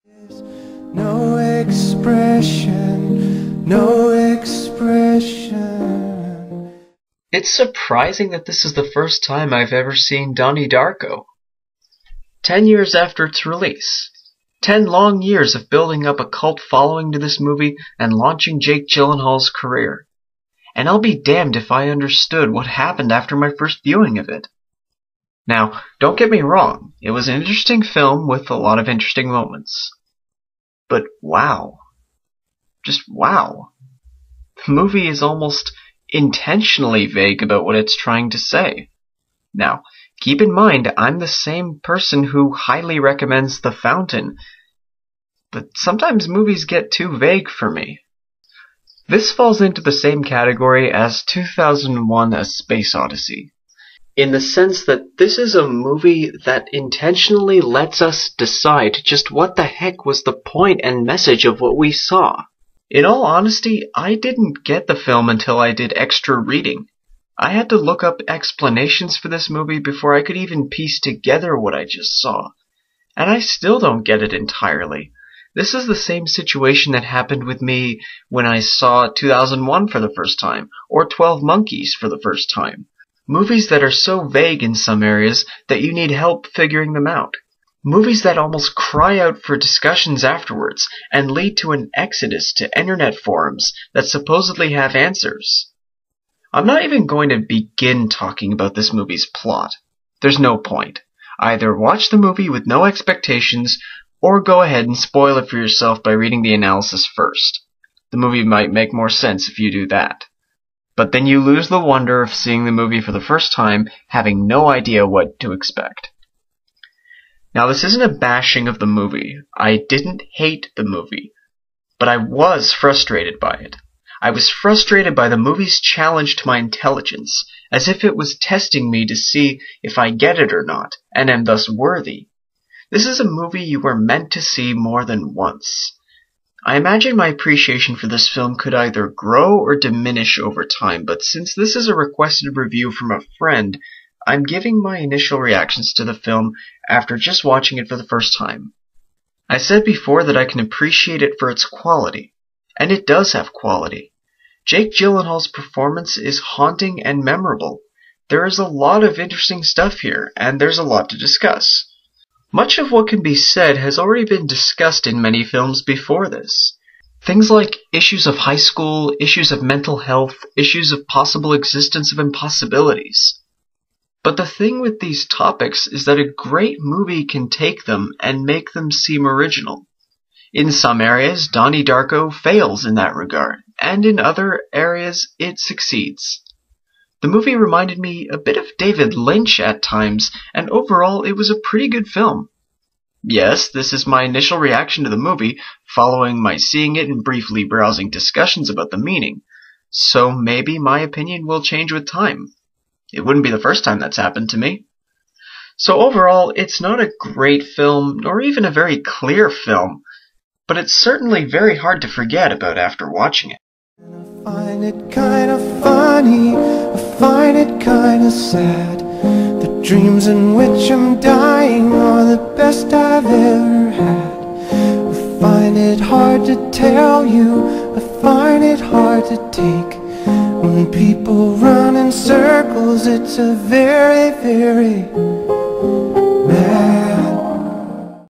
No expression, no expression. It's surprising that this is the first time I've ever seen Donnie Darko. 10 years after its release. 10 long years of building up a cult following to this movie and launching Jake Gyllenhaal's career. And I'll be damned if I understood what happened after my first viewing of it. Now, don't get me wrong, it was an interesting film with a lot of interesting moments. But wow. Just wow. The movie is almost intentionally vague about what it's trying to say. Now, keep in mind, I'm the same person who highly recommends The Fountain, but sometimes movies get too vague for me. This falls into the same category as 2001: A Space Odyssey, in the sense that this is a movie that intentionally lets us decide just what the heck was the point and message of what we saw. In all honesty, I didn't get the film until I did extra reading. I had to look up explanations for this movie before I could even piece together what I just saw. And I still don't get it entirely. This is the same situation that happened with me when I saw 2001 for the first time, or 12 Monkeys for the first time. Movies that are so vague in some areas that you need help figuring them out. Movies that almost cry out for discussions afterwards and lead to an exodus to internet forums that supposedly have answers. I'm not even going to begin talking about this movie's plot. There's no point. Either watch the movie with no expectations, or go ahead and spoil it for yourself by reading the analysis first. The movie might make more sense if you do that. But then you lose the wonder of seeing the movie for the first time, having no idea what to expect. Now, this isn't a bashing of the movie. I didn't hate the movie, but I was frustrated by it. I was frustrated by the movie's challenge to my intelligence, as if it was testing me to see if I get it or not, and am thus worthy. This is a movie you were meant to see more than once. I imagine my appreciation for this film could either grow or diminish over time, but since this is a requested review from a friend, I'm giving my initial reactions to the film after just watching it for the first time. I said before that I can appreciate it for its quality, and it does have quality. Jake Gyllenhaal's performance is haunting and memorable. There is a lot of interesting stuff here, and there's a lot to discuss. Much of what can be said has already been discussed in many films before this. Things like issues of high school, issues of mental health, issues of possible existence of impossibilities. But the thing with these topics is that a great movie can take them and make them seem original. In some areas, Donnie Darko fails in that regard, and in other areas it succeeds. The movie reminded me a bit of David Lynch at times, and overall it was a pretty good film. Yes, this is my initial reaction to the movie, following my seeing it and briefly browsing discussions about the meaning, so maybe my opinion will change with time. It wouldn't be the first time that's happened to me. So overall, it's not a great film, nor even a very clear film, but it's certainly very hard to forget about after watching it. I find it kinda funny, I find it kinda sad. The dreams in which I'm dying are the best I've ever had. I find it hard to tell you, I find it hard to take. When people run in circles, it's a very, very mad